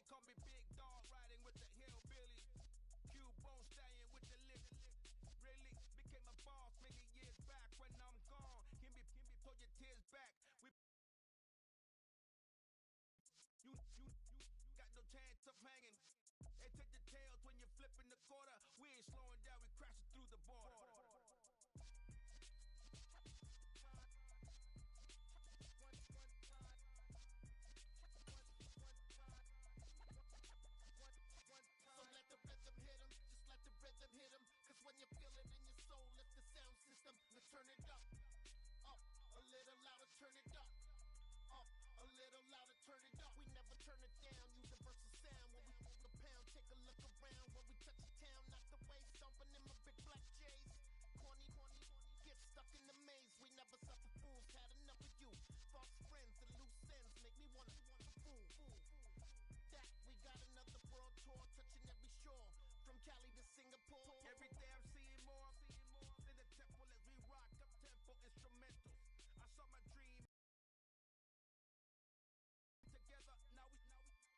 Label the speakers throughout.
Speaker 1: call me Big Dog, riding with the hillbillies. Cubone staying with the lip. Really became a boss many years back. When I'm gone, give me pull your tears back. You got no chance of hanging. They take the tails when you're flipping the quarter. We ain't slowing down, we crashing through the border.
Speaker 2: So let the rhythm hit 'em, just let the rhythm hit 'em. Cause when you feel it in your soul, lift the sound system. Now turn it up, a little louder, turn it up. A little louder, turn it up. We never turn it down, universal sound. When we move the pound, take a look around. When we touch the town, knock the waves, stomping in my big black J's. Corny, get stuck in the maze. We never suffer fools, had enough of you. False friends and loose ends make me wanna fool. That we got another world tour, touching every shore. From Cali to Singapore.
Speaker 1: Every day I'm seeing more in the temple as we rock up tempo instrumentals. I saw my dream together. Now we one time.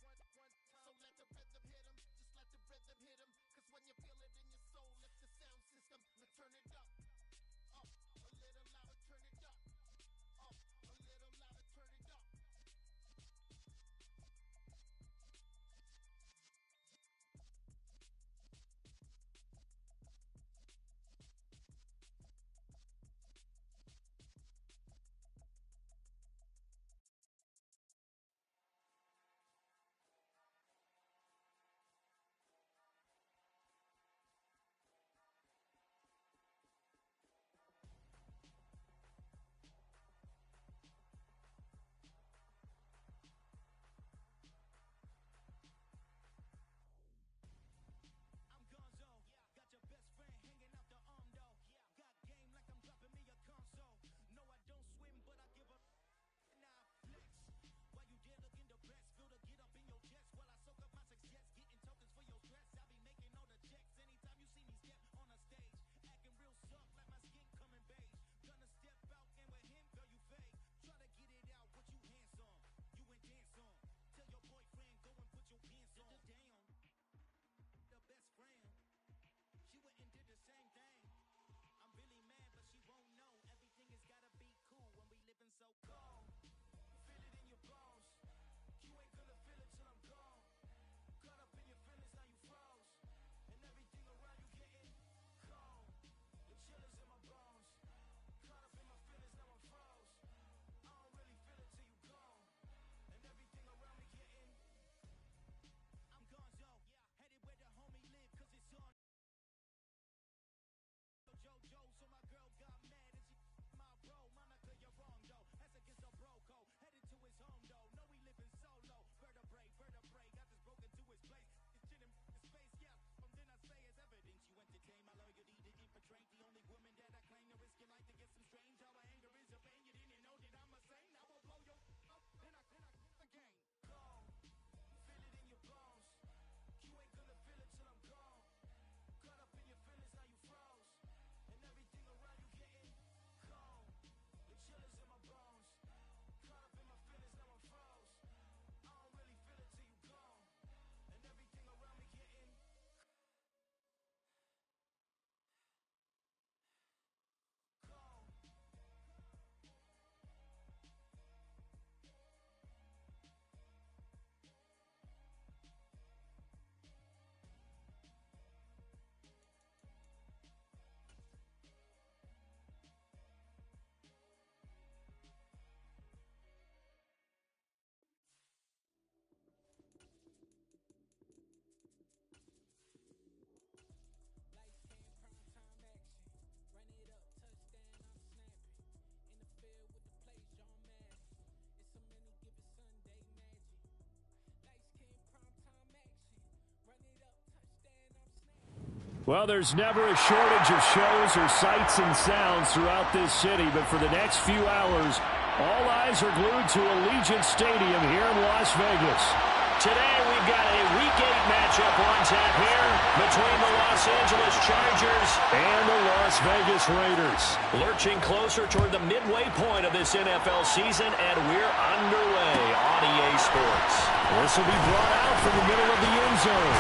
Speaker 2: So let the rhythm hit 'em, just let the rhythm hit 'em. Cause when you feel it in your soul, lift the sound system. Now turn it up, a little louder, turn it up, a little louder, turn it up.
Speaker 1: I'm Gonzo, got your best friend hanging out the arm though. Got game like I'm dropping me a console. No, I don't swim, but I give up. Nah, flex. Why you dare look in the best? Feel to get up in your chest while I soak up my success. Getting tokens for your stress. I be making all the checks anytime you see me step on a stage. Acting real soft like my skin coming beige. Gonna step out and with him, girl, you fake. Try to get it out, what you hands on? You ain't dance on. Tell your boyfriend, go and put your pants on. Down. The best friend, she went and did the same thing. I'm really mad, but she won't know. Everything has gotta be cool when we living so cold. Feel it in your bones. You ain't gonna feel it till I'm gone. Caught up in your feelings, now you froze. And everything around you getting cold. The chill is in my bones. Caught up in my feelings, now I'm froze. I don't really feel it till you gone. And everything around me getting. I'm Gonzo, headed where the homie live, cause it's on. Jojo, so my girl got mad and she my bro. Monica, you're wrong though. That's against the bro code. Headed to his home though. No, we living solo. Vertebrae. I just broke into his place. It's chillin' his face, yeah. From then I say it's evidence you entertain my loyalty to infiltrate. The only woman that I claim to risk your life to get some strange. How my anger is a pain. You didn't know that I'm a saint. I will blow your up. Then I again. Gone. Feel it in your bones. You ain't gonna feel it till I'm gone. Caught up in your feelings, now you froze. And everything around you getting cold. The chill is in my bones. Caught up in my feelings, now I'm froze. I don't really feel it till you gone. And everything around me getting cold.
Speaker 3: Lights, cam, prime time action. Run it up, touchdown, I'm snapping. In the field with the plays, John Madden. It's a many given Sunday magic. Lights, cam, prime time action. Run it up, touchdown, I'm snapping.
Speaker 4: Well, there's never a shortage of shows or sights and sounds throughout this city, but for the next few hours, all eyes are glued to Allegiant Stadium here in Las Vegas. Today, we've got a Week 8 matchup on tap here between the Los Angeles Chargers and the Las Vegas Raiders. Lurching closer toward the midway point of this NFL season, and we're underway on EA Sports. This will be brought out from the middle of the end zone.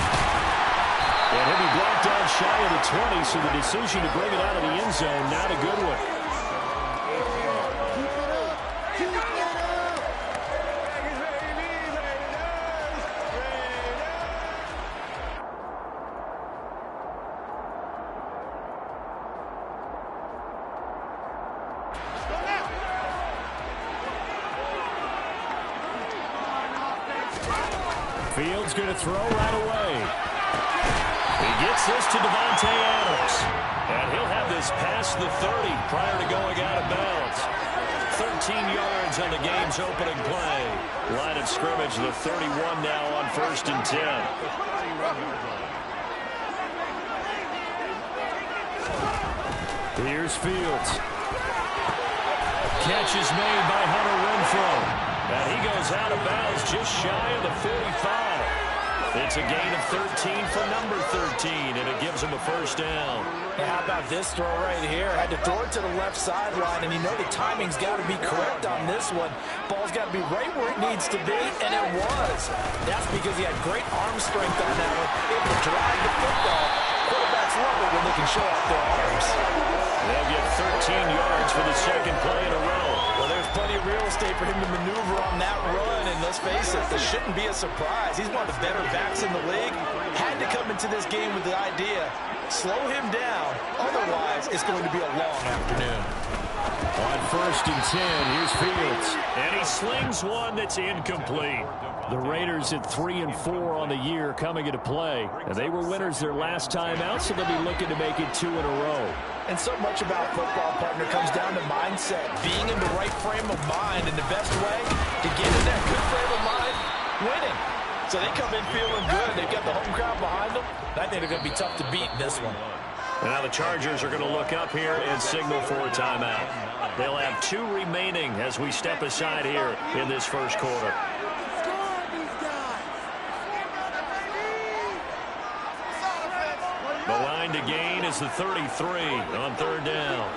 Speaker 4: And he'll be brought down shy of the 20, so the decision to bring it out of the end zone, not a good one. Fields going to throw right away. He gets this to Davante Adams. And he'll have this past the 30 prior to going out of bounds. 13 yards on the game's opening play. Line of scrimmage, the 31 now on 1st and 10. Here's Fields. Catch is made by Hunter Renfrow. And he goes out of bounds just shy of the 45. It's a gain of 13 for number 13, and it gives him a first down.
Speaker 5: How about this throw right here? Had to throw it to the left sideline, and you know the timing's got to be correct on this one. Ball's got to be right where it needs to be, and it was. That's because he had great arm strength on that one, able to drive the football. Quarterbacks love it when they can show off their arms.
Speaker 4: They'll get 13 yards for the second play in a row.
Speaker 5: Well, there's plenty of real estate for him to maneuver on that run, and let's face it, this shouldn't be a surprise. He's one of the better backs in the league. Had to come into this game with the idea, slow him down, otherwise it's going to be a long afternoon.
Speaker 4: On 1st and 10, here's Fields. And he slings one that's incomplete. The Raiders at 3-4 on the year coming into play. And they were winners their last time out, so they'll be looking to make it 2 in a row.
Speaker 5: And so much about football, partner, comes down to mindset. Being in the right frame of mind, and the best way to get in that good frame of mind, winning. So they come in feeling good. They've got the home crowd behind them. I think they're going to be tough to beat in this one.
Speaker 4: And now the Chargers are going to look up here and signal for a timeout. They'll have 2 remaining as we step aside here in this first quarter. The line to gain is the 33 on 3rd down.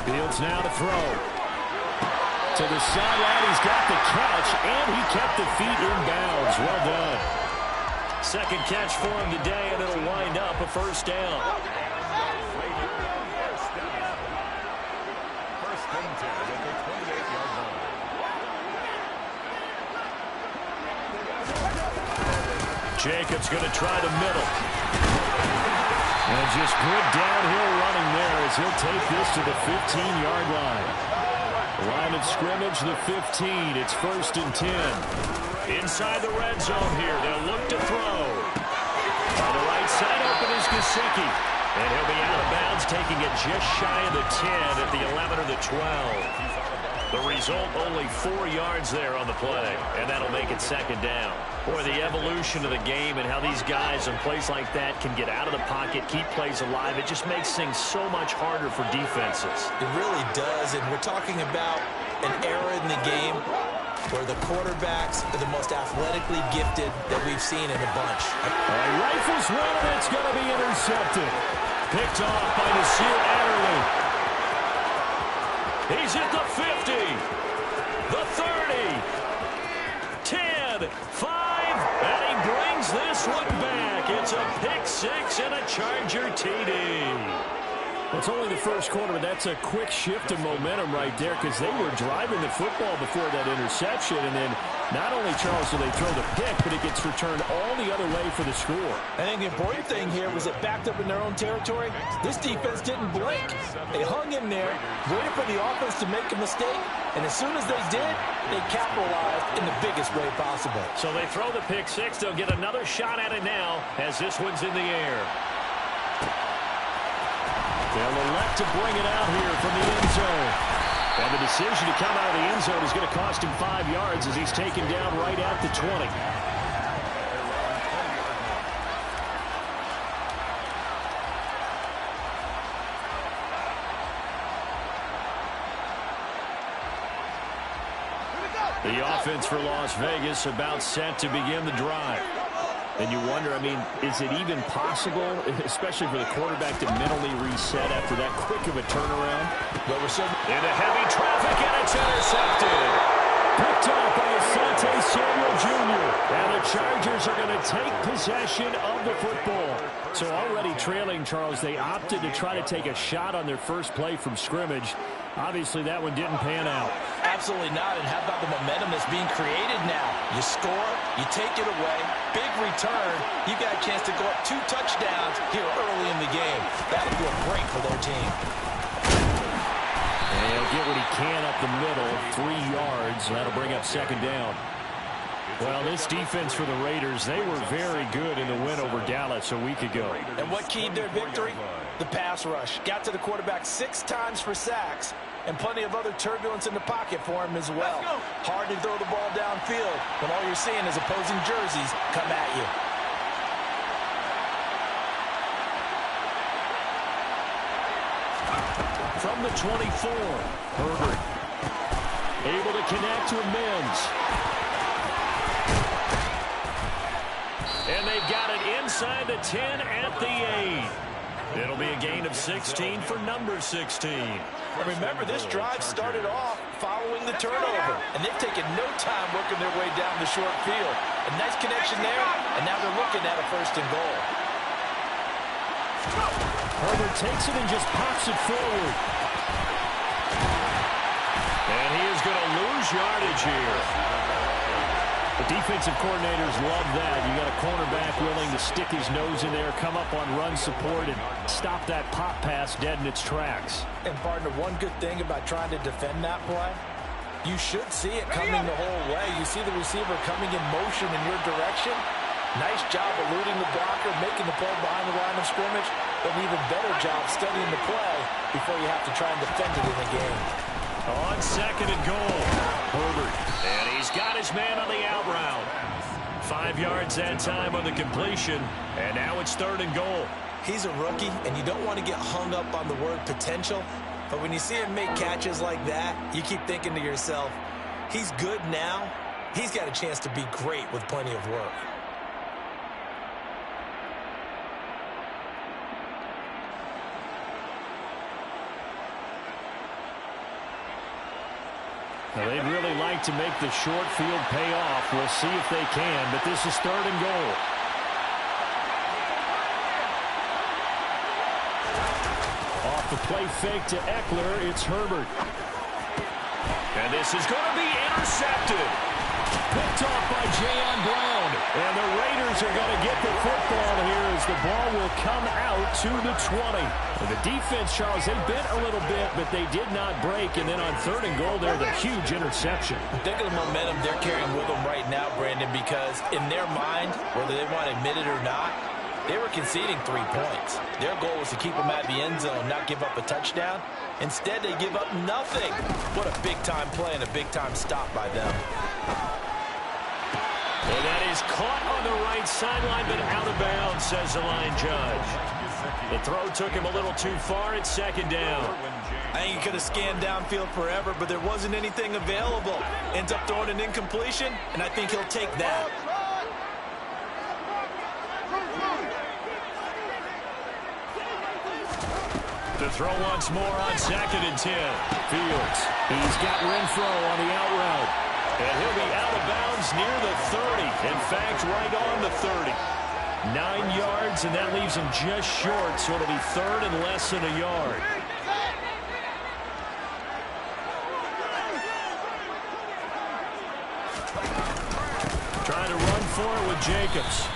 Speaker 4: Fields now to throw. To the sideline, he's got the catch, and he kept the feet in bounds. Well done. Second catch for him today, and it'll wind up a first down. Jacobs going to try the middle. And just good downhill running there as he'll take this to the 15-yard line. Line of scrimmage, the 15. It's 1st and 10. Inside the red zone here. They'll look to throw. On the right side, open is Gesicki. And he'll be out of bounds, taking it just shy of the 10 at the 11 or the 12. The result, only 4 yards there on the play, and that'll make it 2nd down. Boy, the evolution of the game and how these guys in plays like that can get out of the pocket, keep plays alive, it just makes things so much harder for defenses.
Speaker 5: It really does, and we're talking about an era in the game where the quarterbacks are the most athletically gifted that we've seen in a bunch.
Speaker 4: Rifles one, and it's going to be intercepted. Picked off by Nasir Adderley. He's at the 50, the 30, 10, 5, and he brings this one back. It's a pick 6 and a Charger TD. Well, it's only the first quarter, but that's a quick shift in momentum right there because they were driving the football before that interception, and then not only, Charles, do they throw the pick, but it gets returned all the other way for the score.
Speaker 5: I think the important thing here was it backed up in their own territory. This defense didn't blink. They hung in there, waited for the offense to make a mistake, and as soon as they did, they capitalized in the biggest way possible.
Speaker 4: So they throw the pick 6. They'll get another shot at it now as this one's in the air. They'll elect to bring it out here from the end zone. And the decision to come out of the end zone is going to cost him 5 yards as he's taken down right at the 20. The offense for Las Vegas about set to begin the drive. And you wonder, I mean, is it even possible, especially for the quarterback, to mentally reset after that quick of a turnaround?
Speaker 5: Well, we're so
Speaker 4: into heavy traffic, and it's intercepted. Picked off by Asante Samuel Jr. And the Chargers are going to take possession of the football. So already trailing, Charles, they opted to try to take a shot on their first play from scrimmage. Obviously, that one didn't pan out.
Speaker 5: Absolutely not. And how about the momentum that's being created now? You score, you take it away, big return. You got a chance to go up 2 touchdowns here early in the game. That'll feel great for their team.
Speaker 4: And he'll get what he can up the middle, 3 yards. That'll bring up second down. Well, this defense for the Raiders, they were very good in the win over Dallas a week ago.
Speaker 5: And what keyed their victory? The pass rush. Got to the quarterback 6 times for sacks, and plenty of other turbulence in the pocket for him as well. Hard to throw the ball downfield when all you're seeing is opposing jerseys come at you.
Speaker 4: From the 24, Herbert able to connect to Mims. And they've got it inside the 10 at the 8. It'll be a gain of 16 for number 16.
Speaker 5: And remember, this drive started off following the turnover, and they've taken no time working their way down the short field. A nice connection there, and now they're looking at a 1st and goal.
Speaker 4: Herbert takes it and just pops it forward. And he is going to lose yardage here. The defensive coordinators love that. You got a cornerback willing to stick his nose in there, come up on run support, and stop that pop pass dead in its tracks.
Speaker 5: And, partner, one good thing about trying to defend that play, you should see it coming the whole way. You see the receiver coming in motion in your direction. Nice job eluding the blocker, making the play behind the line of scrimmage, but an even better job studying the play before you have to try and defend it in the game.
Speaker 4: On 2nd and goal, Herbert. And he's got his man on the out route. 5 yards that time on the completion, and now it's 3rd and goal.
Speaker 5: He's a rookie, and you don't want to get hung up on the word potential, but when you see him make catches like that, you keep thinking to yourself, he's good now. He's got a chance to be great with plenty of work.
Speaker 4: Well, they'd really like to make the short field pay off. We'll see if they can, but this is 3rd and goal. Off the play fake to Eckler, it's Herbert. And this is going to be intercepted. Picked off by Jayon Brown. And the Raiders are going to get the football here as the ball will come out to the 20. And the defense, Charles, they bent a little bit, but they did not break. And then on 3rd and goal, there's a huge interception.
Speaker 5: Think of the momentum they're carrying with them right now, Brandon, because in their mind, whether they want to admit it or not, they were conceding 3 points. Their goal was to keep them out of the end zone, not give up a touchdown. Instead, they give up nothing. What a big-time play and a big-time stop by them.
Speaker 4: And that is caught on the right sideline, but out of bounds, says the line judge. The throw took him a little too far. It's 2nd down.
Speaker 5: I think he could have scanned downfield forever, but there wasn't anything available. Ends up throwing an incompletion, and I think he'll take that.
Speaker 4: To throw once more on 2nd and 10. Fields. He's got Renfro on the out route. And he'll be out of bounds near the 30. In fact, right on the 30. 9 yards, and that leaves him just short, so it'll be 3rd and less than a yard. Trying to run for it with Jacobs.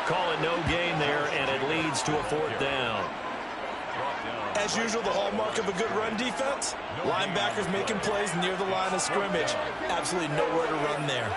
Speaker 4: Call it no gain there, and it leads to a 4th down.
Speaker 5: As usual, the hallmark of a good run defense, linebackers making plays near the line of scrimmage. Absolutely nowhere to run there.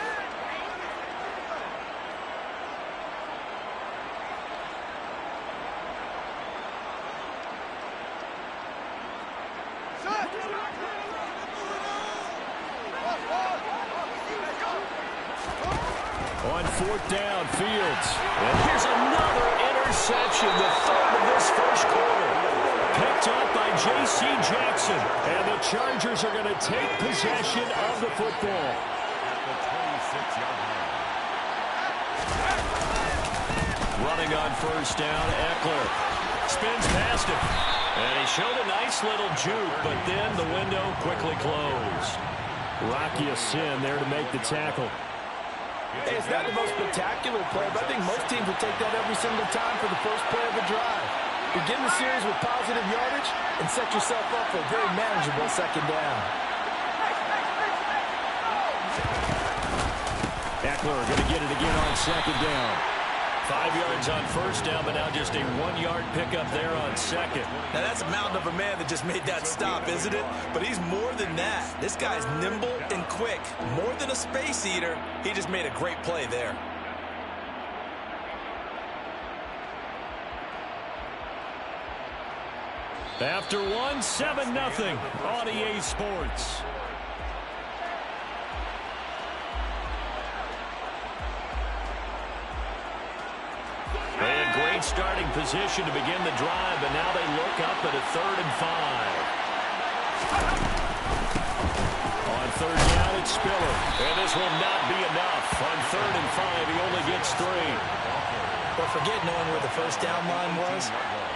Speaker 4: On 4th down, Fields. And here's another interception, the 3rd of this first quarter. Picked up by J.C. Jackson. And the Chargers are going to take possession of the football. Running on first down, Eckler spins past him. And he showed a nice little juke, but then the window quickly closed. Rocky Sin there to make the tackle.
Speaker 5: Hey, it's not the most spectacular play, but I think most teams would take that every single time for the first play of a drive. Begin the series with positive yardage and set yourself up for a very manageable second down.
Speaker 4: Eckler going to get it again on second down. 5 yards on first down, but now just a 1-yard pickup there on second.
Speaker 5: Now that's a mountain of a man that just made that stop, isn't it? But he's more than that. This guy's nimble and quick. More than a space eater, he just made a great play there.
Speaker 4: After one, 7-0 on EA Sports. And great starting position to begin the drive, and now they look up at a 3rd and 5. On third down, it's Spiller. And this will not be enough. On 3rd and 5, he only gets 3.
Speaker 5: But forget knowing where the first down line was.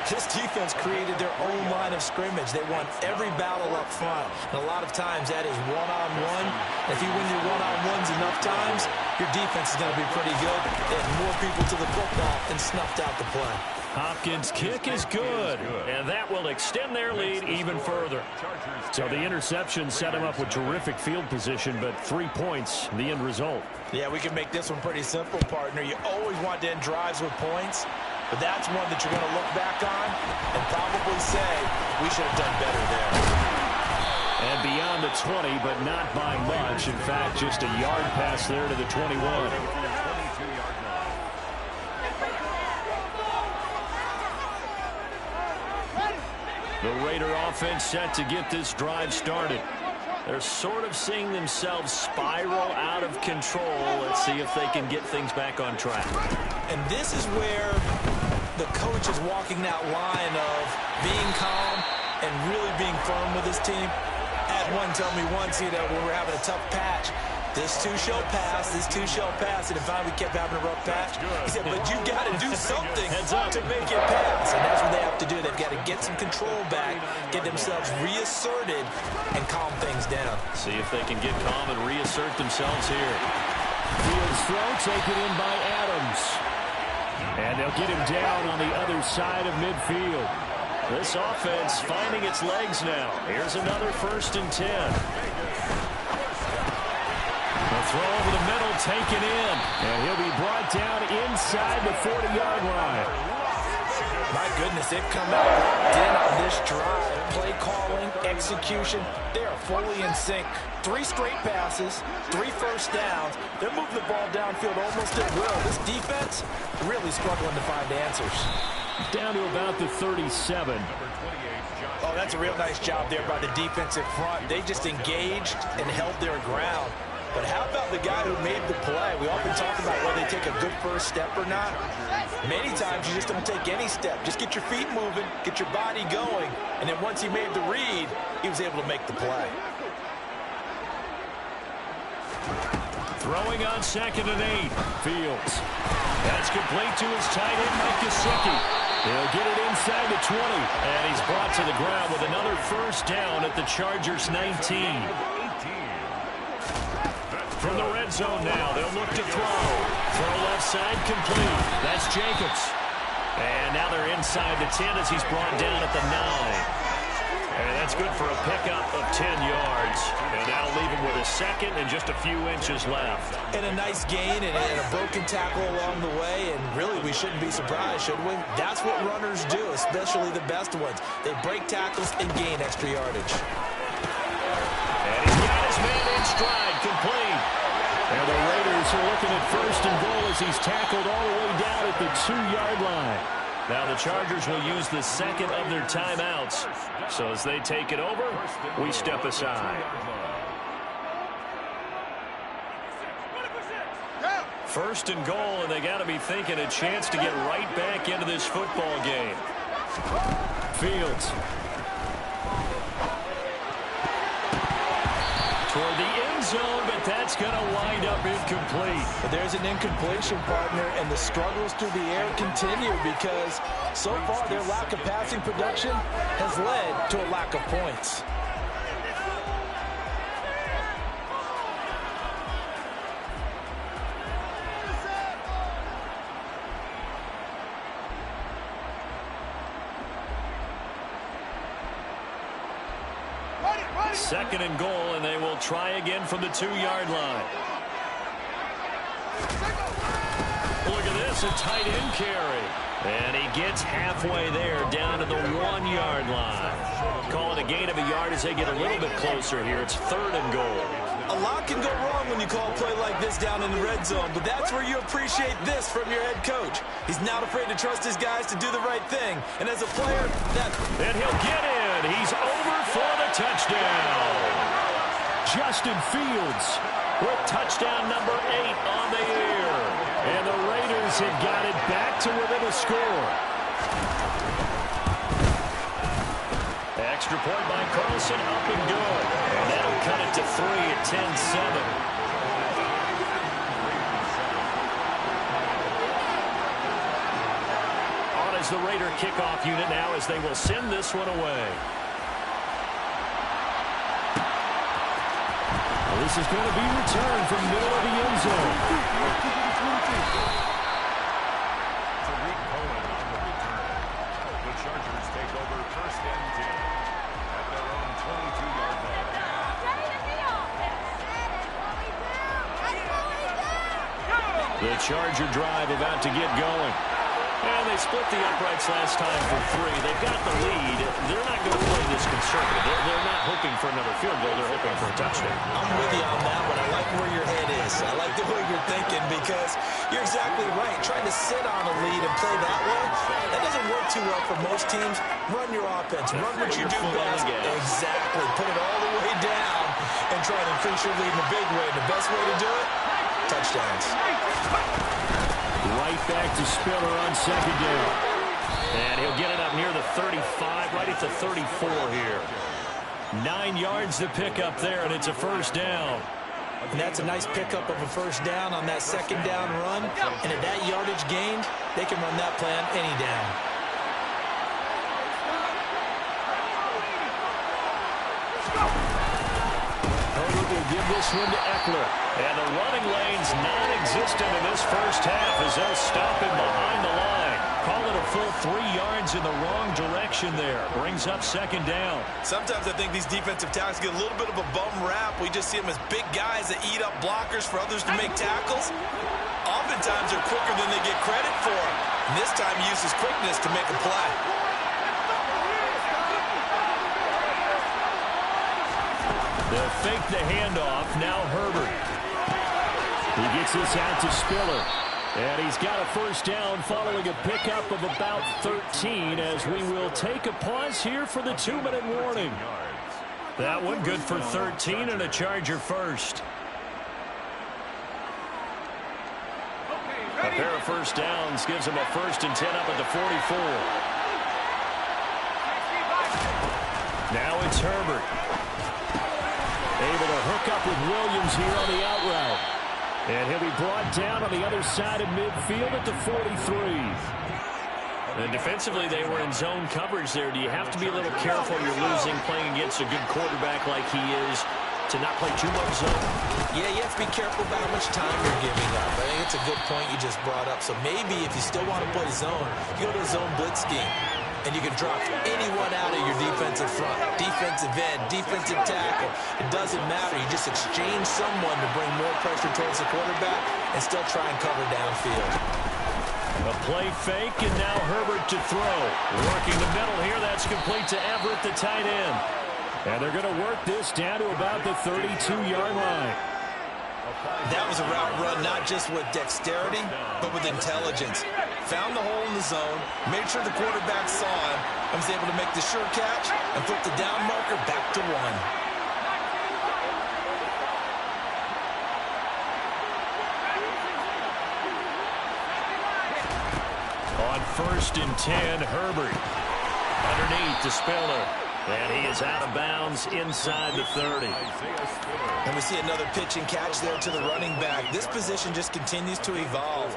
Speaker 5: This defense created their own line of scrimmage. They won every battle up front. And a lot of times that is one-on-one. If you win your one-on-ones enough times, your defense is going to be pretty good. They had more people to the football and snuffed out the play.
Speaker 4: Hopkins' kick is good, and that will extend their lead even further. So the interception set him up with terrific field position, but 3 points, the end result.
Speaker 5: Yeah, we can make this one pretty simple, partner. You always want to end drives with points, but that's one that you're going to look back on and probably say, we should have done better there.
Speaker 4: And beyond the 20, but not by much. In fact, just a yard pass there to the 21. The Raider offense set to get this drive started. They're sort of seeing themselves spiral out of control. Let's see if they can get things back on track.
Speaker 5: And this is where the coach is walking that line of being calm and really being firm with his team. I had one tell me once, when we were having a tough patch, this too shall pass, this too shall pass, and if we kept having a rough patch, he said, but you got to do something to make it pass, and that's what they have to do. They've got to get some control back, get themselves reasserted, and calm things down.
Speaker 4: See if they can get calm and reassert themselves here. Fields throw taken in by Adams. And they'll get him down on the other side of midfield. This offense finding its legs now. Here's another 1st and 10. A throw over the middle, taken in. And he'll be brought down inside the 40-yard line.
Speaker 5: My goodness, they've come out locked in on this drive. Play calling, execution, they are fully in sync. 3 straight passes, 3 first downs. They're moving the ball downfield almost at will. This defense really struggling to find answers.
Speaker 4: Down to about the 37.
Speaker 5: Oh, that's a real nice job there by the defensive front. They just engaged and held their ground. But how about the guy who made the play? We often talk about whether they take a good first step or not. Many times you just don't take any step. Just get your feet moving, get your body going, and then once he made the read, he was able to make the play.
Speaker 4: Throwing on 2nd and 8. Fields. That's complete to his tight end, Mike Gesicki. He'll get it inside the 20, and he's brought to the ground with another 1st down at the Chargers' 19. From the red zone now, they'll look to throw. Throw left side, complete. That's Jacobs. And now they're inside the 10 as he's brought down at the 9. And that's good for a pickup of 10 yards. And that'll leave him with a 2nd and just a few inches left.
Speaker 5: And a nice gain and a broken tackle along the way. And really, we shouldn't be surprised, should we? That's what runners do, especially the best ones. They break tackles and gain extra yardage.
Speaker 4: And he's got his man in stride, complete. And the Raiders are looking at 1st and goal as he's tackled all the way down at the 2-yard line. Now the Chargers will use the 2nd of their timeouts. So as they take it over, we step aside. 1st and goal, and they got to be thinking a chance to get right back into this football game. Fields. Toward the end zone, but that's going to wind up incomplete.
Speaker 5: But there's an incompletion, partner, and the struggles through the air continue because so far their lack of passing production has led to a lack of points.
Speaker 4: Second and goal, and they will try again from the 2-yard line. Look at this, a tight end carry. And he gets halfway there, down to the 1-yard line. Call it a gain of a yard as they get a little bit closer here. It's third and goal.
Speaker 5: A lot can go wrong when you call a play like this down in the red zone, but that's where you appreciate this from your head coach. He's not afraid to trust his guys to do the right thing. And as a player,
Speaker 4: And he'll get in. He's over for the touchdown. Justin Fields with touchdown number 8 on the year. And the Raiders have got it back to within a score. Extra point by Carlson, up and good. And that'll cut it to 3 at 10-7. On is the Raider kickoff unit now as they will send this one away. Well, this is going to be returned from the middle of the end zone.
Speaker 6: Tariq Cohen on the return. The Chargers take over first and 10 at their own 22-yard line.
Speaker 4: The Charger drive about to get going. And they split the uprights last time for 3. They've got the lead. They're not going to play this conservative. They're not hoping for another field goal. They're hoping for a touchdown.
Speaker 5: I'm with you on that, but I like where your head is. I like the way you're thinking because you're exactly right. Trying to sit on a lead and play that way, that doesn't work too well for most teams. Run your offense. Run what you do best. Exactly. Put it all the way down and try to increase your lead in a big way. The best way to do it, touchdowns.
Speaker 4: Right back to Spiller on second down. And he'll get it up near the 35, right at the 34 here. 9 yards to pick up there, and it's a first down.
Speaker 5: And that's a nice pickup of a first down on that second down run. And at that yardage gained, they can run that play on any down.
Speaker 4: Herbert will give this one to Eckler. And the running lane's non-existent in this first half as they'll stop him behind the line. Call it a full 3 yards in the wrong direction there. Brings up second down.
Speaker 5: Sometimes I think these defensive tackles get a little bit of a bum rap. We just see them as big guys that eat up blockers for others to make tackles. Oftentimes they're quicker than they get credit for. And this time he uses quickness to make a play.
Speaker 4: They'll fake the handoff. Now Herbert. He gets this out to Spiller. And he's got a first down following a pickup of about 13 as we will take a pause here for the 2-minute warning. That one good for 13 and a Charger first. A pair of first downs gives him a 1st and 10 up at the 44. Now it's Herbert. Able to hook up with Williams here on the out route. And he'll be brought down on the other side of midfield at the 43. And defensively, they were in zone coverage there. Do you have to be a little careful you're losing playing against a good quarterback like he is to not play too much zone?
Speaker 5: Yeah, you have to be careful about how much time you're giving up. I think it's a good point you just brought up. So maybe if you still want to play zone, you go to a zone blitz scheme. And you can drop anyone out of your defensive front. Defensive end, defensive tackle. It doesn't matter. You just exchange someone to bring more pressure towards the quarterback and still try and cover downfield.
Speaker 4: A play fake, and now Herbert to throw. Working the middle here. That's complete to Everett, the tight end. And they're going to work this down to about the 32-yard line.
Speaker 5: That was a route run not just with dexterity, but with intelligence. Found the hole in the zone, made sure the quarterback saw him, and was able to make the sure catch and flip the down marker back to 1.
Speaker 4: On 1st and 10, Herbert. Underneath to Spiller. And he is out of bounds inside the 30.
Speaker 5: And we see another pitch and catch there to the running back. This position just continues to evolve.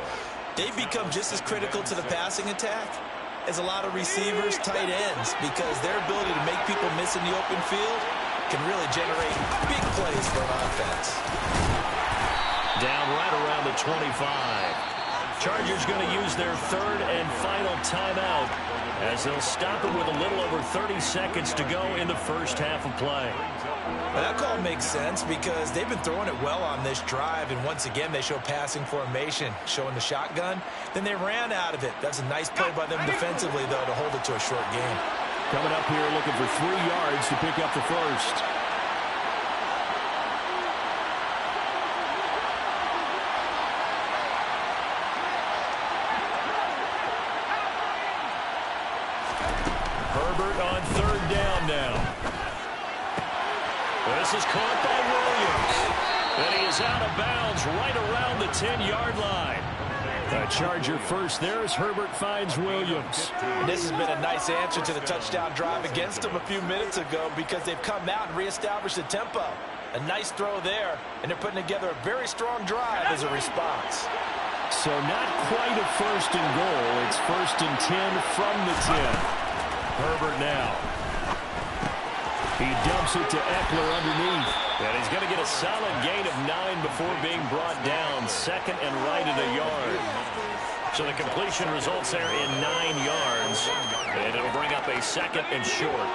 Speaker 5: They've become just as critical to the passing attack as a lot of receivers, tight ends, because their ability to make people miss in the open field can really generate big plays for an offense.
Speaker 4: Down right around the 25. Chargers going to use their third and final timeout as they'll stop it with a little over 30 seconds to go in the first half of play.
Speaker 5: Well, that call makes sense because they've been throwing it well on this drive, and once again they show passing formation, showing the shotgun. Then they ran out of it. That's a nice play by them defensively, though, to hold it to a short game.
Speaker 4: Coming up here looking for 3 yards to pick up the first. Herbert on third down now. This is caught by Williams. And he is out of bounds right around the 10-yard line. A Charger first there as Herbert finds Williams.
Speaker 5: And this has been a nice answer to the touchdown drive against them a few minutes ago because they've come out and reestablished the tempo. A nice throw there, and they're putting together a very strong drive as a response.
Speaker 4: So not quite a first and goal. It's first and 10 from the 10. Herbert now. He dumps it to Eckler underneath. And he's going to get a solid gain of 9 before being brought down. Second and right at a yard. So the completion results there in 9 yards. And it'll bring up a second and short.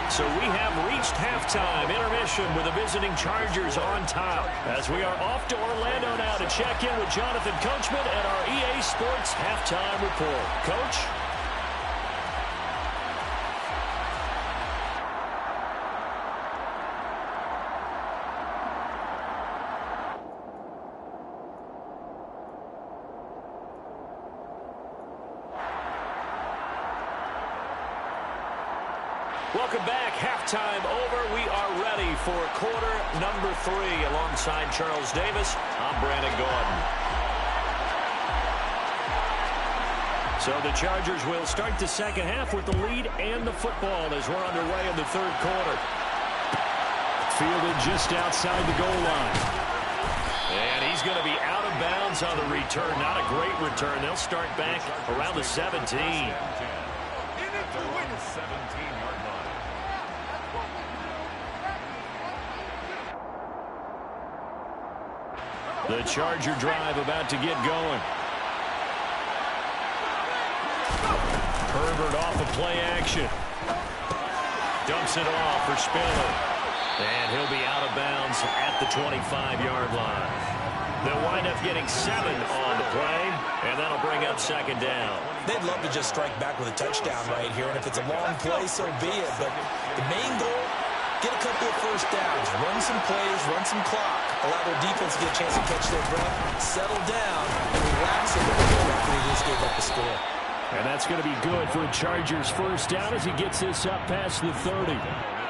Speaker 4: So we have reached halftime. Intermission with the visiting Chargers on top. As we are off to Orlando now to check in with Jonathan Coachman and our EA Sports Halftime Report. Coach? Welcome back. Halftime over. We are ready for quarter number 3 alongside Charles Davis. I'm Brandon Gordon. So the Chargers will start the second half with the lead and the football as we're underway in the third quarter. Fielded just outside the goal line. And he's going to be out of bounds on the return. Not a great return. They'll start back around the 17.
Speaker 6: 17-yard line.
Speaker 4: The Charger drive about to get going. Herbert off of play action. Dumps it off for Spiller. And he'll be out of bounds at the 25-yard line. They'll wind up getting 7 on the play, and that'll bring up second down.
Speaker 5: They'd love to just strike back with a touchdown right here, and if it's a long play, so be it. But the main goal, get a couple of first downs, run some plays, run some clock, allow their defense to get a chance to catch their breath, settle down, and relax a little bit after they just gave up the score.
Speaker 4: And that's going to be good for the Chargers' first down as he gets this up past the 30.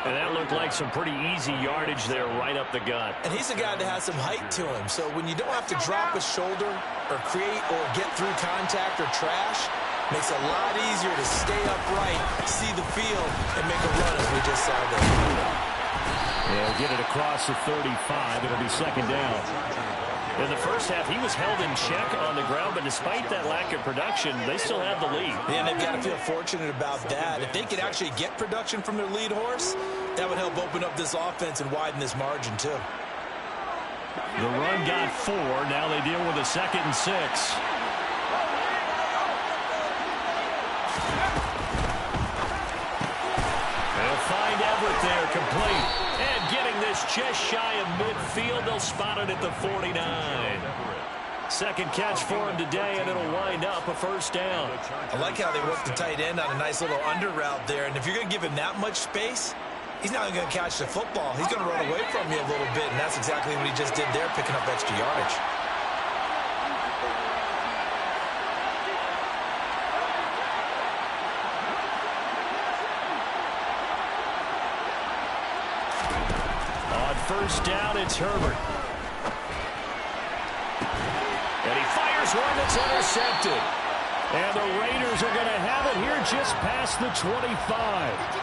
Speaker 4: And that looked like some pretty easy yardage there right up the gut.
Speaker 5: And he's a guy that has some height to him. So when you don't have to drop a shoulder or create or get through contact or trash, makes it a lot easier to stay upright, see the field, and make a run as we just saw there.
Speaker 4: They'll get it across the 35. It'll be second down. In the first half, he was held in check on the ground, but despite that lack of production, they still have the lead.
Speaker 5: Yeah, and they've got to feel fortunate about that. If they could actually get production from their lead horse, that would help open up this offense and widen this margin, too.
Speaker 4: The run got 4. Now they deal with a 2nd and 6. They'll find Everett there, complete. And getting this just shy of midfield, they'll spot it at the 49. Second catch for him today, and it'll wind up a first down.
Speaker 5: I like how they work the tight end on a nice little under route there. And if you're going to give him that much space, he's not going to catch the football. He's going to run away from you a little bit, and that's exactly what he just did there, picking up extra yardage. On first down, it's Herbert. And he fires
Speaker 4: Here's one that's intercepted. And the Raiders are going to have it here just past the 25.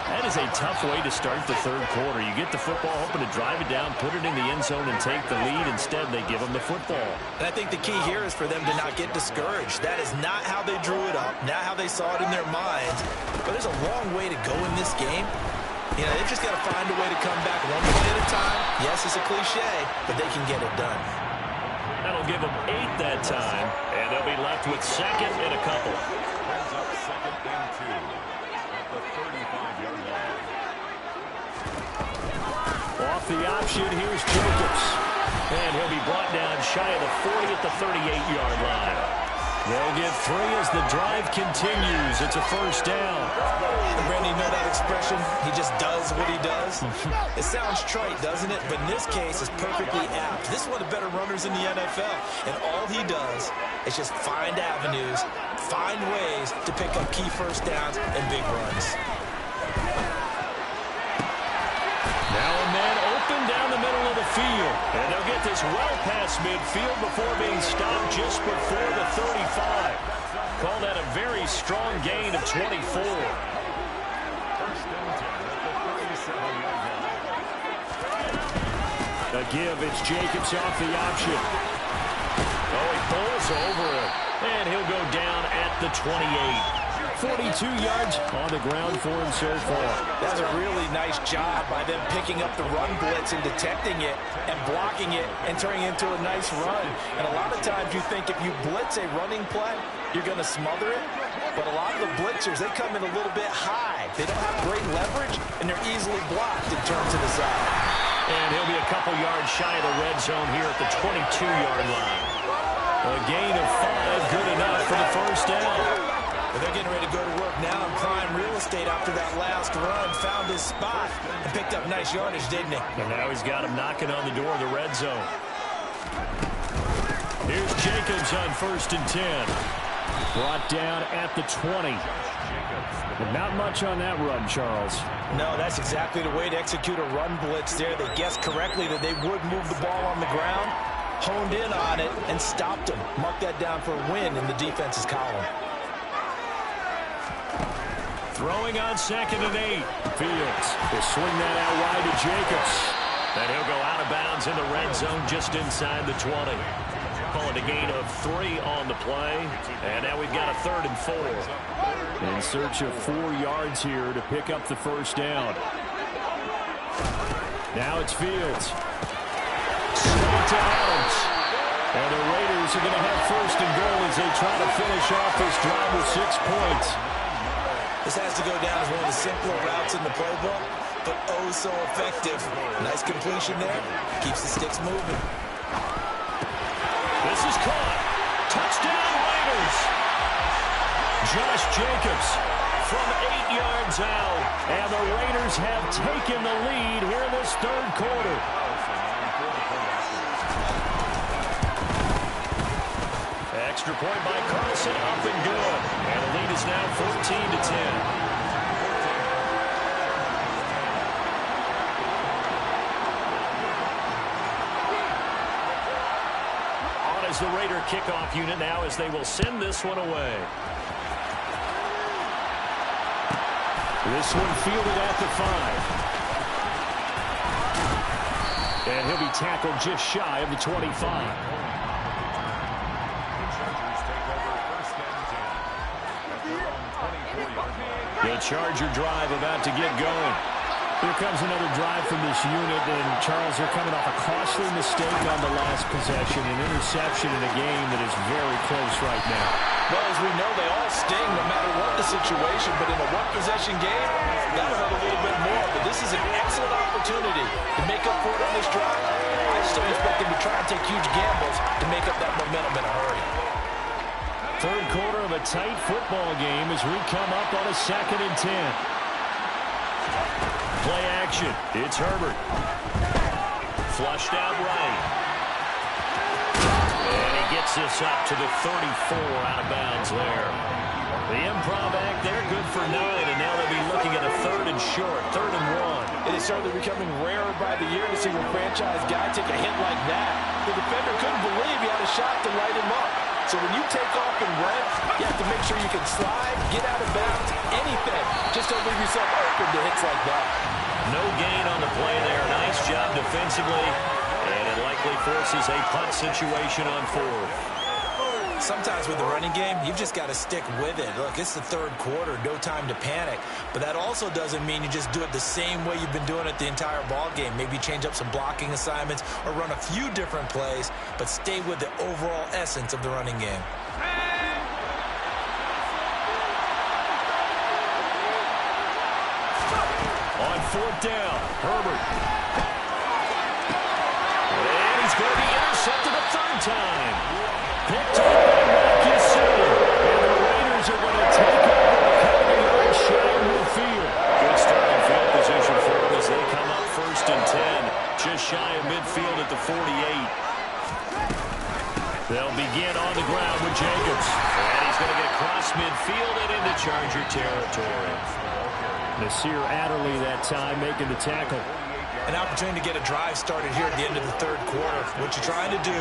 Speaker 5: That is a tough way to start the third quarter. You get the football, hoping to drive it down, put it in the end zone, and take the lead. Instead, they give them the football.
Speaker 7: And I think the key here is for them to not get discouraged. That is not how they drew it up, not how they saw it in their minds. But there's a long way to go in this game. You know, they've just got to find a way to come back one play at a time. Yes, it's a cliche, but they can get it done.
Speaker 4: That'll give them 8 that time, and they'll be left with second and a couple.
Speaker 6: Brings up second and 2 at the 35-yard line.
Speaker 4: Off the option, here's Jacobs. And he'll be brought down shy of the 40 at the 38-yard line. They'll get 3 as the drive continues. It's a first down.
Speaker 7: Randy, you know that expression? He just does what he does. It sounds trite, doesn't it? But in this case, it's perfectly apt. This is one of the better runners in the NFL. And all he does is just find avenues, find ways to pick up key first downs and big runs.
Speaker 4: Now a man open down the middle of the field. And they'll get this well past midfield before being stopped just before the 35. Call that a very strong gain of 24.
Speaker 6: First and 10 at the 37-yard line.
Speaker 4: A give, it's Jacobs off the option. Oh, he pulls over it. And he'll go down at the 28. 42 yards on the ground for him so far.
Speaker 7: That's a really nice job by them picking up the run blitz and detecting it and blocking it and turning it into a nice run. And a lot of times you think if you blitz a running play, you're going to smother it. But a lot of the blitzers, they come in a little bit high. They don't have great leverage, and they're easily blocked and turned to the side.
Speaker 4: And he'll be a couple yards shy of the red zone here at the 22-yard line. A gain of 5, good enough for the first down.
Speaker 7: But they're getting ready to go to work now in prime real estate after that last run. Found his spot and picked up nice yardage, didn't he?
Speaker 4: And now he's got him knocking on the door of the red zone. Here's Jacobs on first and 10. Brought down at the 20. But not much on that run, Charles.
Speaker 7: No, that's exactly the way to execute a run blitz there. They guessed correctly that they would move the ball on the ground, honed in on it, and stopped him. Mark that down for a win in the defense's column.
Speaker 4: Throwing on second and 8. Fields will swing that out wide to Jacobs. And he'll go out of bounds in the red zone just inside the 20. Call it a gain of 3 on the play. And now we've got a 3rd and 4. In search of 4 yards here to pick up the first down. Now it's Fields. Straight to Adams. And the Raiders are going to have first and goal as they try to finish off this drive with 6 points.
Speaker 7: This has to go down as one of the simpler routes in the playbook, but oh so effective. Nice completion there. Keeps the sticks moving.
Speaker 4: This is caught. Touchdown Raiders. Josh Jacobs from 8 yards out. And the Raiders have taken the lead here in this third quarter. Extra point by Carlson, up and good. And the lead is now 14-10. On is the Raider kickoff unit now as they will send this one away. This one fielded at the 5. And he'll be tackled just shy of the 25. The Charger drive about to get going. Here comes another drive from this unit, and Charles, they're coming off a costly mistake on the last possession, an interception in a game that is very close right now.
Speaker 7: Well, as we know, they all sting no matter what the situation, but in a one-possession game, that'll hurt a little bit more. But this is an excellent opportunity to make up for it on this drive. I just don't expect them to try and take huge gambles to make up that momentum in a hurry.
Speaker 4: Third quarter of a tight football game as we come up on a 2nd and 10. Play action. It's Herbert. Flushed out right. And he gets this up to the 34 out of bounds there. The improv act there, good for 9, and now they'll be looking at a 3rd and short, 3rd and 1.
Speaker 7: It is certainly becoming rarer by the year to see a franchise guy take a hit like that. The defender couldn't believe he had a shot to light him up. So
Speaker 5: So when you take off and run, you have to make sure you can slide, get out of bounds, anything. Just don't leave yourself open to hits like that.
Speaker 4: No gain on the play there. Nice job defensively. And it likely forces a punt situation on fourth.
Speaker 5: Sometimes with the running game, you've just got to stick with it. Look, it's the third quarter, no time to panic. But that also doesn't mean you just do it the same way you've been doing it the entire ball game. Maybe change up some blocking assignments or run a few different plays, but stay with the overall essence of the running game.
Speaker 4: On fourth down, Herbert. And he's going to be intercepted a third time. Picked up by Marcus Allen. And the Raiders are going to take over a couple of yards shy of midfield. Good starting field position for them as they come up 1st and 10. Just shy of midfield at the 48. They'll begin on the ground with Jacobs. And he's going to get across midfield and into Charger territory. Nasir Adderley that time making the tackle.
Speaker 5: An opportunity to get a drive started here at the end of the third quarter. What you're trying to do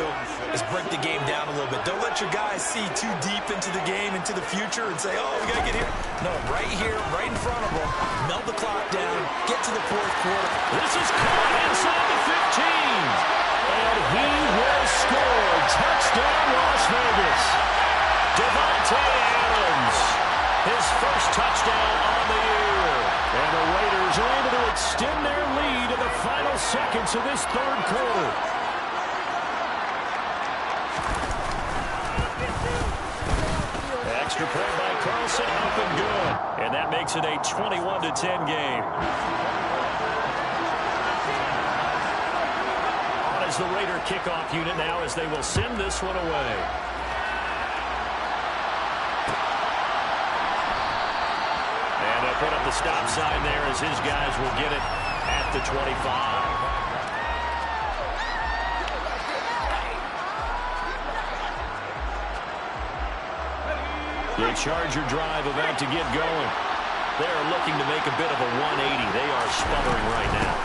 Speaker 5: is break the game down a little bit. Don't let your guys see too deep into the game, into the future, and say, oh, we got to get here. No, right here, right in front of them. Melt the clock down. Get to the fourth quarter.
Speaker 4: This is caught inside the 15. And he will score. Touchdown, Las Vegas. Devontae Adams. His first touchdown on the year. And the Raiders are able to extend their lead in the final seconds of this third quarter. Extra point by Carlson, up and good. And that makes it a 21-10 game. On as the Raider kickoff unit now as they will send this one away. Put up the stop sign there as his guys will get it at the 25. The Charger drive about to get going. They're looking to make a bit of a 180. They are sputtering right now.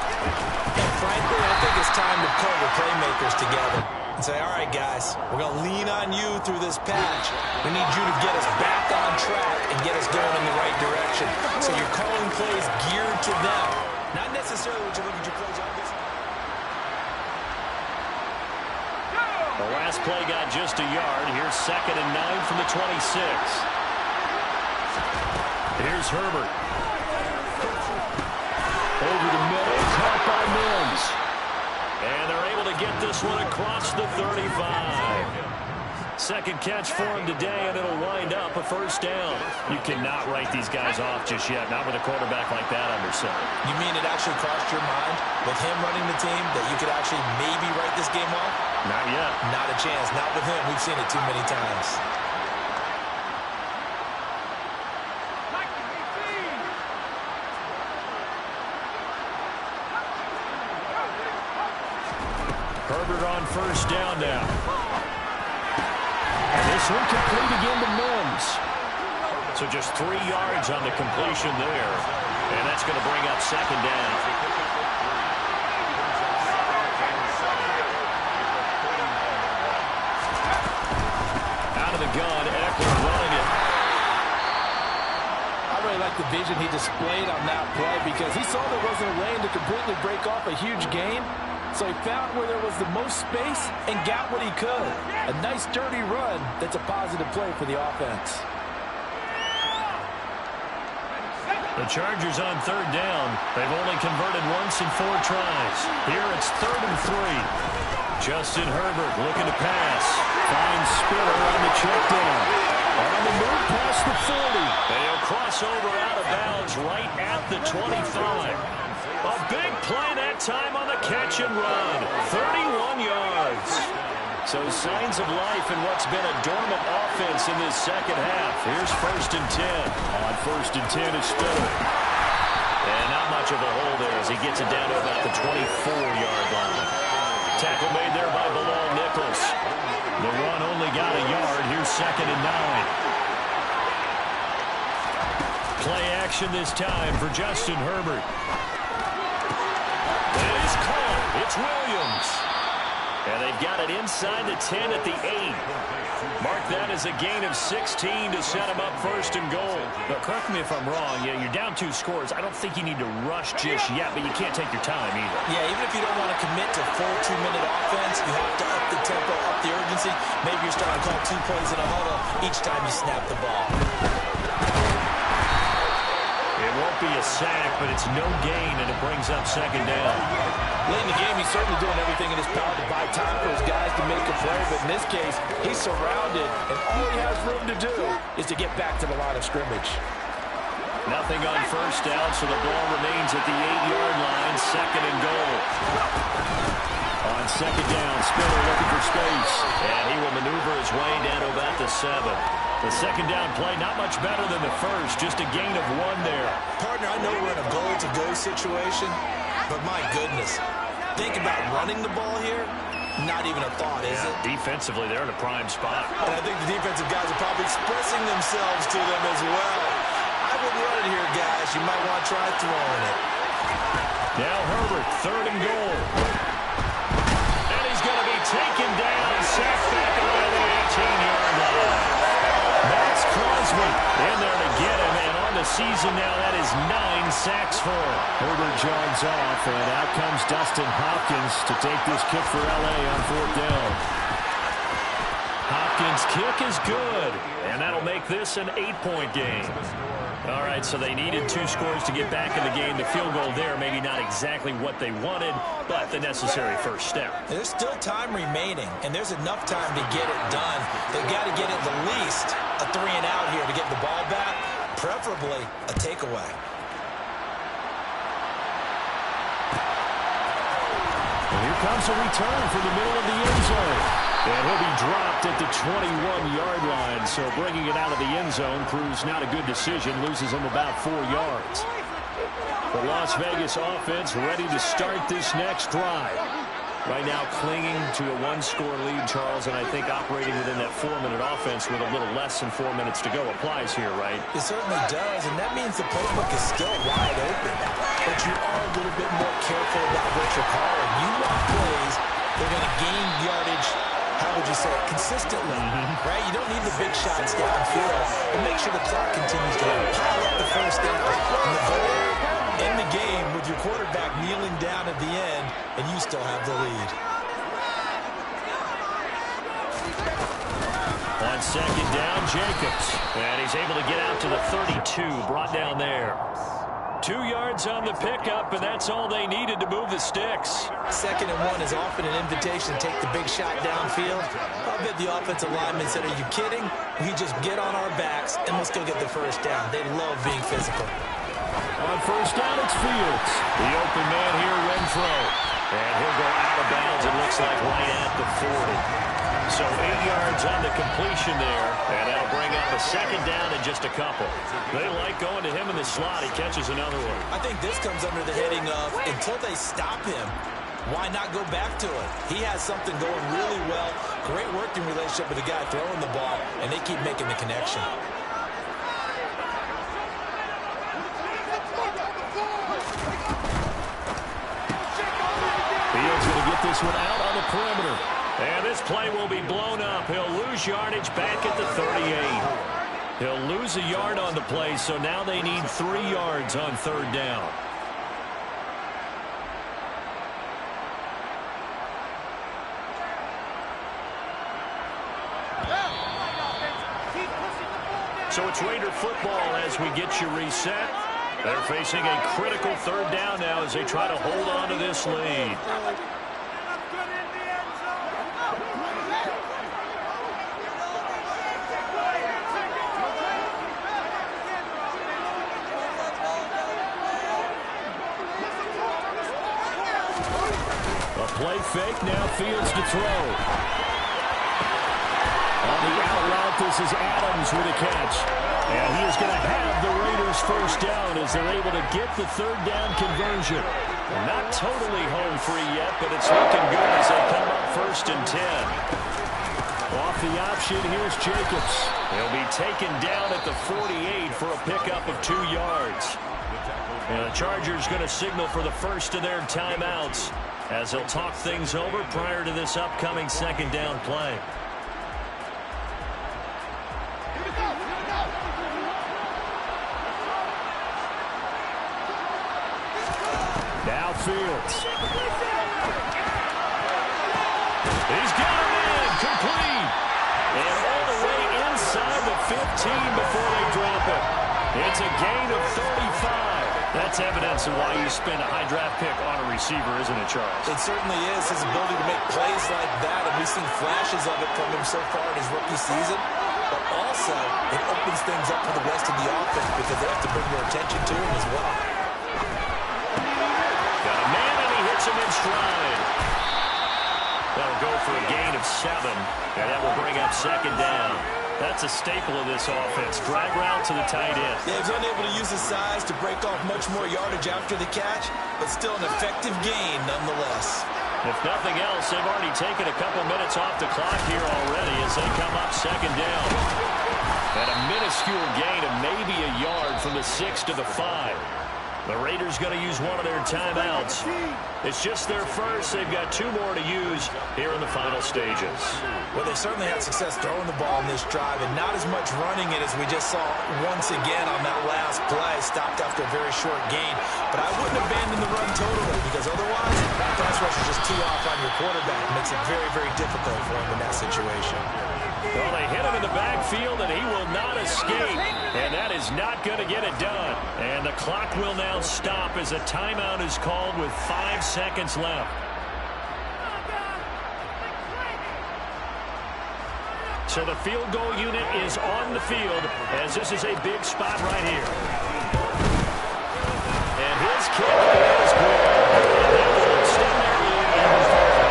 Speaker 5: And frankly, I think it's time to pull the playmakers together and say, all right, guys, we're going to lean on you through this patch. We need you to get us back on track and get us going in the right direction. So you're calling plays geared to them, not necessarily what you look at your plays on this.
Speaker 4: The last play got just a yard. Here's 2nd and 9 from the 26. Here's Herbert. Over the middle, caught by Mims. And they're able to get this one across the 35. Second catch for him today, and it'll wind up a first down. You cannot write these guys off just yet, not with a quarterback like that under center.
Speaker 5: You mean it actually crossed your mind with him running the team that you could actually maybe write this game off?
Speaker 4: Not yet.
Speaker 5: Not a chance. Not with him. We've seen it too many times.
Speaker 4: Herbert on first down now. And this one complete again to Mims. So just 3 yards on the completion there. And that's going to bring up 2nd down. Out of the gun, Eckler running it.
Speaker 8: I really like the vision he displayed on that play because he saw there wasn't a lane to completely break off a huge gain. So he found where there was the most space and got what he could. A nice, dirty run that's a positive play for the offense.
Speaker 4: The Chargers on 3rd down. They've only converted once in 4 tries. Here it's 3rd and 3. Justin Herbert looking to pass. Finds Spiller on the check down. On the move past the 40. And he'll cross over out of bounds right at the 25. A big play that time on the catch and run. 31 yards. So signs of life in what's been a dormant offense in this second half. Here's 1st and 10. On 1st and 10 is Spiller. And not much of a hole there as he gets it down to about the 24-yard line. Tackle made there by Bilal Nichols. The run only got a yard. Here's 2nd and 9. Play action this time for Justin Herbert. It is caught. It's Williams. And they've got it inside the 10 at the 8. Mark that as a gain of 16 to set them up first and goal.
Speaker 5: But correct me if I'm wrong. Yeah, you're down 2 scores. I don't think you need to rush just yet, but you can't take your time either.
Speaker 7: Yeah, even if you don't want to commit to full 2-minute offense, you have to up the tempo, up the urgency. Maybe you're starting to call 2 plays in a huddle each time you snap the ball.
Speaker 4: It won't be a sack, but it's no gain, and it brings up second down.
Speaker 5: Late in the game, he's certainly doing everything in his power to buy time for his guys to make a play, but in this case, he's surrounded, and all he has room to do is to get back to the line of scrimmage.
Speaker 4: Nothing on first down, so the ball remains at the 8-yard line, second and goal. On second down, Spiller looking for space, and he will maneuver his way down to about the 7. The second down play, not much better than the first, just a gain of 1 there.
Speaker 7: Partner, I know we're in a goal-to-go situation, but my goodness, think about running the ball here. Not even a thought, is it?
Speaker 4: Defensively, they're in a prime spot.
Speaker 7: And I think the defensive guys are probably expressing themselves to them as well. I wouldn't run it here, guys. You might want to try throwing it.
Speaker 4: Now Herbert, third and goal. And he's going to be taken down, sacked back around the 18-yard line. Max Crosby in there to get him, and on the season now, that is 9 sacks for him.
Speaker 9: Herbert jogs off, and out comes Dustin Hopkins to take this kick for L.A. on 4th down.
Speaker 4: Hopkins' kick is good, and that'll make this an 8-point game. All right, so they needed 2 scores to get back in the game. The field goal there, maybe not exactly what they wanted, but the necessary first step.
Speaker 7: There's still time remaining, and there's enough time to get it done. They've got to get at the least a 3-and-out here to get the ball back, preferably a takeaway.
Speaker 9: And here comes a return from the middle of the end zone. And he'll be dropped at the 21-yard line. So bringing it out of the end zone proves not a good decision. Loses him about 4 yards. The Las Vegas offense ready to start this next drive. Right now clinging to a 1-score lead, Charles, and I think operating within that 4-minute offense with a little less than 4 minutes to go applies here, right?
Speaker 7: It certainly does, and that means the playbook is still wide open. But you are a little bit more careful about what you're calling. You want plays that are going to gain yardage, how would you say it, consistently, right? You don't need the big shots downfield, but make sure the clock continues to run. Pile up the first down. And the goal, end the game with your quarterback kneeling down at the end, and you still have the lead.
Speaker 4: On second down, Jacobs. And he's able to get out to the 32, brought down there. 2 yards on the pickup, and that's all they needed to move the sticks.
Speaker 7: 2nd and 1 is often an invitation to take the big shot downfield. I bet the offensive lineman said, are you kidding? We just get on our backs, and let's go get the first down. They love being physical.
Speaker 9: On first down, it's Fields.
Speaker 4: The open man here, Renfro. And he'll go out of bounds, it looks like, right at the 40. So 8 yards on the completion there, and that'll bring up a second down in just a couple. They like going to him in the slot. He catches another one.
Speaker 7: I think this comes under the heading of, until they stop him, why not go back to it? He has something going really well, great working relationship with the guy throwing the ball, and they keep making the connection.
Speaker 9: Fields going to get this one out on the perimeter.
Speaker 4: And this play will be blown up. He'll lose yardage back at the 38. He'll lose a yard on the play, so now they need 3 yards on 3rd down. So it's Raider football as we get you reset. They're facing a critical 3rd down now as they try to hold on to this lead.
Speaker 9: Play fake, now Fields to throw. On the out route, this is Adams with a catch. And he is going to have the Raiders first down as they're able to get the 3rd down conversion. Not totally home free yet, but it's looking good as they come up 1st and 10. Off the option, here's Jacobs.
Speaker 4: He'll be taken down at the 48 for a pickup of 2 yards. And the Chargers going to signal for the first of their timeouts. as he'll talk things over prior to this upcoming second down play. Downfield. He's got him in, complete. And all the way inside the 15 before they drop it. It's a gain of 35. That's evidence of why you spend a high draft pick on a receiver, isn't it, Charles?
Speaker 5: It certainly is. His ability to make plays like that, and we've seen flashes of it from him so far in his rookie season. But also, it opens things up for the rest of the offense because they have to bring their attention to him as well.
Speaker 4: Got a man, and he hits him in stride. That'll go for a gain of 7, and that will bring up second down. That's a staple of this offense. Drag route to the tight end.
Speaker 5: Yeah, he's unable to use his size to break off much more yardage after the catch, but still an effective gain nonetheless.
Speaker 4: If nothing else, they've already taken a couple minutes off the clock here already as they come up second down. And a minuscule gain of maybe a yard from the 6 to the 5. The Raiders going to use one of their timeouts. It's just their first. They've got 2 more to use here in the final stages.
Speaker 5: Well, they certainly had success throwing the ball in this drive, and not as much running it as we just saw once again on that last play. Stopped after a very short gain. But I wouldn't abandon the run totally because otherwise, that pass rush is just too off on your quarterback. It makes it very, very difficult for him in that situation.
Speaker 4: Well, they hit him in the backfield, and he will not escape. And that is not going to get it done. And the clock will now stop as a timeout is called with 5 seconds left. So the field goal unit is on the field as this is a big spot right here. And his kick is good. And that will extend their lead even further.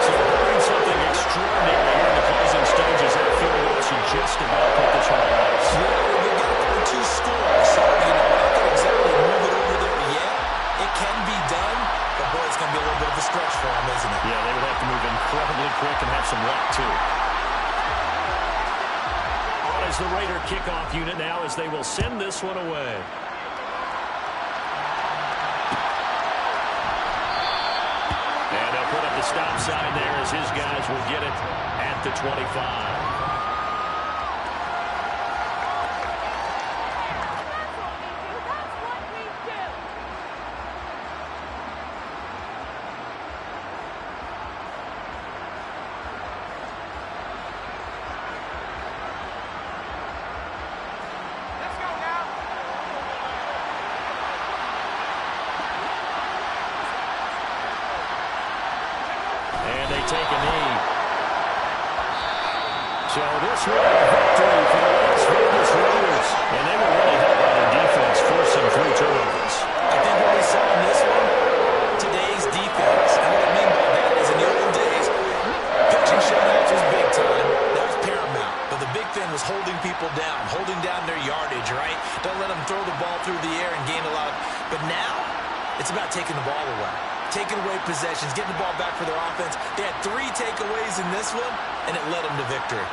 Speaker 4: So we're doing something extraordinary here in the closing stages. That field goal should just about put this one on ice.
Speaker 5: Yeah, we've got 2 scores, so we're not going to exactly move it over there yet. It can be done, but boy, it's going to be a little bit of a stretch for them, isn't it?
Speaker 4: Yeah, they would have to move incredibly quick and have some luck, too. On is the Raider kickoff unit now as they will send this one away. And they'll put up the stop sign there as his guys will get it at the 25. Take a knee. So this was a victory for the Las Vegas Raiders. And they were really helped by their defense, forcing 3 turnovers.
Speaker 5: I think what we saw in this one, today's defense. And what I mean by that is in the old days, pitching shutouts was big time. That was paramount. But the big thing was holding people down, holding down their yardage, right? Don't let them throw the ball through the air and gain a lot. But now, it's about taking the ball away. Taking away possessions, getting the ball back for their offense. They had 3 takeaways in this one, and it led them to victory.